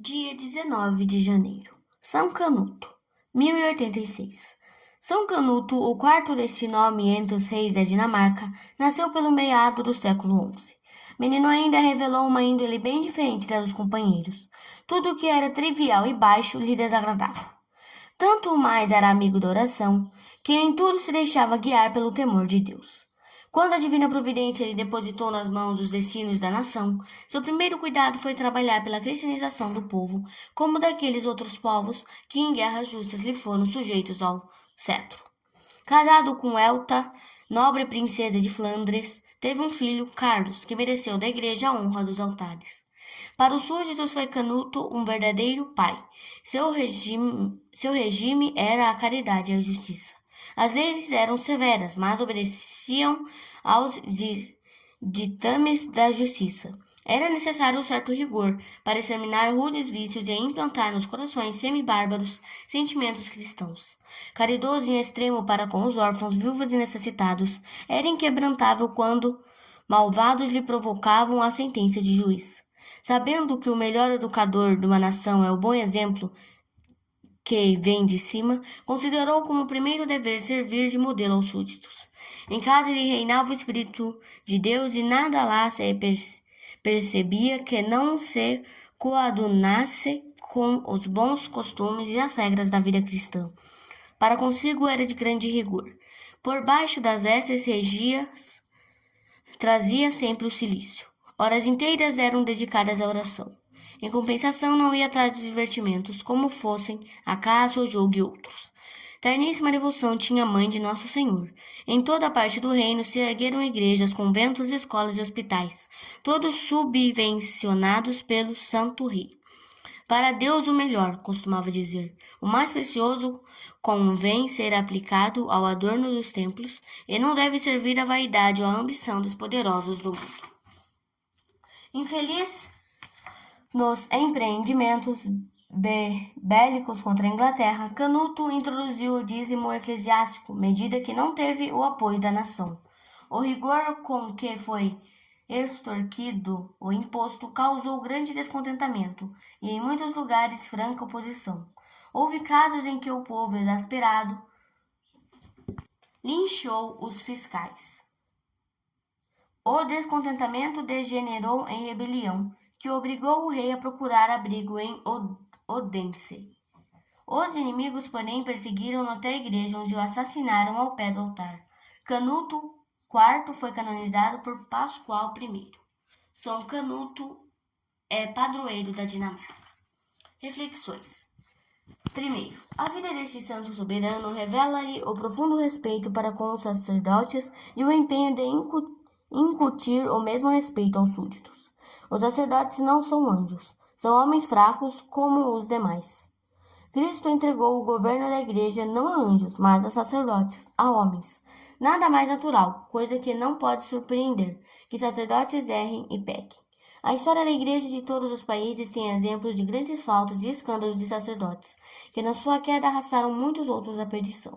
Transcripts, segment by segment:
Dia 19 de janeiro. São Canuto, 1086. São Canuto, o quarto deste nome entre os reis da Dinamarca, nasceu pelo meado do século XI. Menino ainda revelou uma índole bem diferente da dos companheiros. Tudo o que era trivial e baixo lhe desagradava. Tanto mais era amigo da oração, que em tudo se deixava guiar pelo temor de Deus. Quando a divina providência lhe depositou nas mãos os destinos da nação, seu primeiro cuidado foi trabalhar pela cristianização do povo, como daqueles outros povos que em guerras justas lhe foram sujeitos ao cetro. Casado com Elta, nobre princesa de Flandres, teve um filho, Carlos, que mereceu da igreja a honra dos altares. Para os súditos foi Canuto um verdadeiro pai. Seu regime era a caridade e a justiça. As leis eram severas, mas obedeciam aos ditames da justiça. Era necessário um certo rigor para exterminar rudes vícios e implantar nos corações semi-bárbaros sentimentos cristãos. Caridoso em extremo para com os órfãos, viúvas e necessitados, era inquebrantável quando malvados lhe provocavam a sentença de juiz. Sabendo que o melhor educador de uma nação é o bom exemplo que vem de cima, considerou como primeiro dever servir de modelo aos súditos. Em casa lhe reinava o Espírito de Deus e nada lá se percebia que não se coadunasse com os bons costumes e as regras da vida cristã. Para consigo era de grande rigor. Por baixo das vestes regias trazia sempre o cilício. Horas inteiras eram dedicadas à oração. Em compensação, não ia atrás dos divertimentos, como fossem a caça, o jogo e outros. Terníssima devoção tinha a mãe de Nosso Senhor. Em toda a parte do reino se ergueram igrejas, conventos, escolas e hospitais, todos subvencionados pelo Santo Rei. Para Deus o melhor, costumava dizer. O mais precioso convém ser aplicado ao adorno dos templos e não deve servir à vaidade ou à ambição dos poderosos do mundo. Infeliz nos empreendimentos bélicos contra a Inglaterra, Canuto introduziu o dízimo eclesiástico, medida que não teve o apoio da nação. O rigor com que foi extorquido o imposto causou grande descontentamento e em muitos lugares franca oposição. Houve casos em que o povo exasperado linchou os fiscais. O descontentamento degenerou em rebelião, que obrigou o rei a procurar abrigo em Odense. Os inimigos, porém, perseguiram-no até a igreja, onde o assassinaram ao pé do altar. Canuto IV foi canonizado por Pascoal I. São Canuto é padroeiro da Dinamarca. Reflexões. Primeiro, a vida deste santo soberano revela-lhe o profundo respeito para com os sacerdotes e o empenho de incutir o mesmo respeito aos súditos. Os sacerdotes não são anjos, são homens fracos como os demais. Cristo entregou o governo da igreja não a anjos, mas a sacerdotes, a homens. Nada mais natural, coisa que não pode surpreender, que sacerdotes errem e pequem. A história da igreja de todos os países tem exemplos de grandes faltas e escândalos de sacerdotes, que na sua queda arrastaram muitos outros à perdição.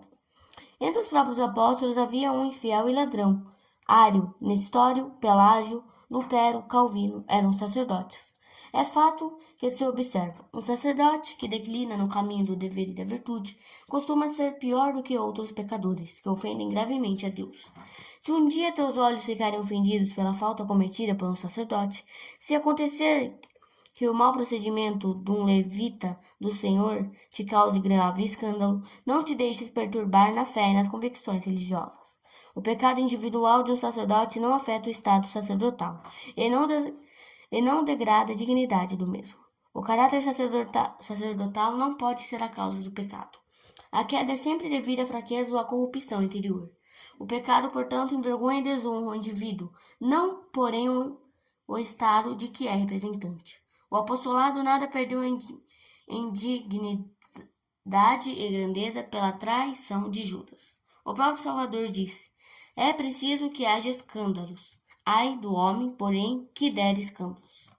Entre os próprios apóstolos havia um infiel e ladrão. Ário, Nestório, Pelágio, Lutero, Calvino eram sacerdotes. É fato que se observa. Um sacerdote que declina no caminho do dever e da virtude costuma ser pior do que outros pecadores, que ofendem gravemente a Deus. Se um dia teus olhos ficarem ofendidos pela falta cometida por um sacerdote, se acontecer que o mau procedimento de um levita do Senhor te cause grave escândalo, não te deixes perturbar na fé e nas convicções religiosas. O pecado individual de um sacerdote não afeta o estado sacerdotal e não degrada a dignidade do mesmo. O caráter sacerdotal não pode ser a causa do pecado. A queda é sempre devida à fraqueza ou à corrupção interior. O pecado, portanto, envergonha e desonra o indivíduo, não, porém, o estado de que é representante. O apostolado nada perdeu em dignidade e grandeza pela traição de Judas. O próprio Salvador disse: é preciso que haja escândalos. Ai do homem, porém, que der escândalos.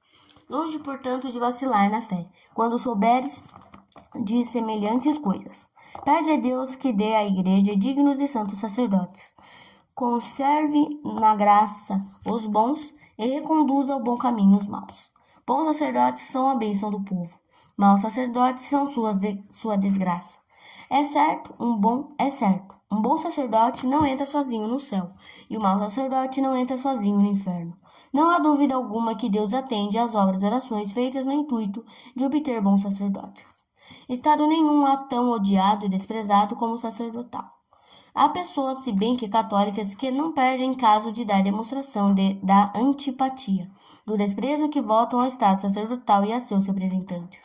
Longe, portanto, de vacilar na fé, quando souberes de semelhantes coisas. Pede a Deus que dê à igreja dignos e santos sacerdotes. Conserve na graça os bons e reconduza ao bom caminho os maus. Bons sacerdotes são a bênção do povo. Maus sacerdotes são sua desgraça. É certo. Um bom sacerdote não entra sozinho no céu, e o mau sacerdote não entra sozinho no inferno. Não há dúvida alguma que Deus atende às obras e orações feitas no intuito de obter bons sacerdotes. Estado nenhum há tão odiado e desprezado como o sacerdotal. Há pessoas, se bem que católicas, que não perdem caso de dar demonstração da antipatia, do desprezo que votam ao Estado sacerdotal e a seus representantes.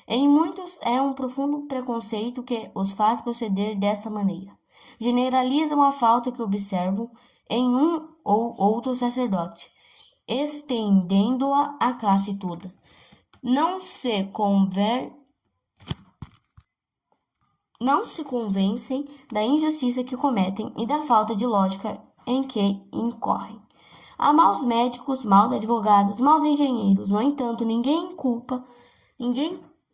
Em muitos é um profundo preconceito que os faz proceder dessa maneira. Generalizam a falta que observam em um ou outro sacerdote, estendendo-a à classe toda. Não se convencem da injustiça que cometem e da falta de lógica em que incorrem. Há maus médicos, maus advogados, maus engenheiros. No entanto, ninguém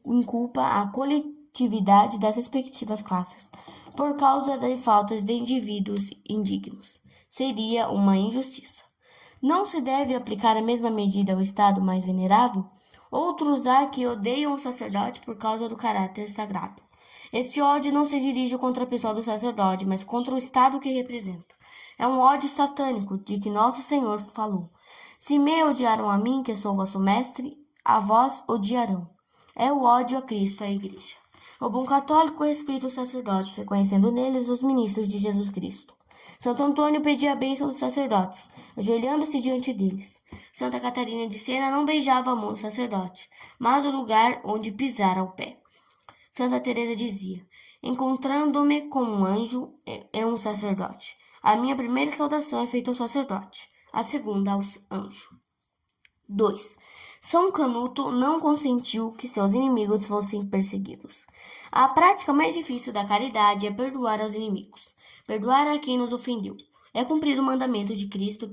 inculpa a coletividade das respectivas classes por causa de faltas de indivíduos indignos. Seria uma injustiça. Não se deve aplicar a mesma medida ao estado mais venerável? Outros há que odeiam o sacerdote por causa do caráter sagrado. Este ódio não se dirige contra a pessoa do sacerdote, mas contra o estado que representa. É um ódio satânico de que nosso Senhor falou. Se me odiaram a mim, que sou vosso mestre, a vós odiarão. É o ódio a Cristo e à Igreja. O bom católico respeita os sacerdotes, reconhecendo neles os ministros de Jesus Cristo. Santo Antônio pedia a bênção dos sacerdotes, ajoelhando-se diante deles. Santa Catarina de Sena não beijava a mão do sacerdote, mas o lugar onde pisara o pé. Santa Teresa dizia: encontrando-me com um anjo e um sacerdote, a minha primeira saudação é feita ao sacerdote, a segunda aos anjos. 2. São Canuto não consentiu que seus inimigos fossem perseguidos. A prática mais difícil da caridade é perdoar aos inimigos, perdoar a quem nos ofendeu. É cumprir o mandamento de Cristo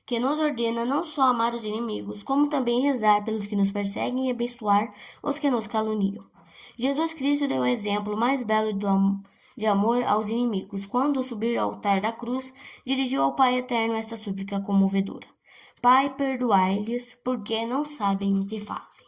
que nos ordena não só amar os inimigos, como também rezar pelos que nos perseguem e abençoar os que nos caluniam. Jesus Cristo deu o exemplo mais belo de amor aos inimigos, quando, ao subir ao altar da cruz, dirigiu ao Pai Eterno esta súplica comovedora: Pai, perdoai-lhes, porque não sabem o que fazem.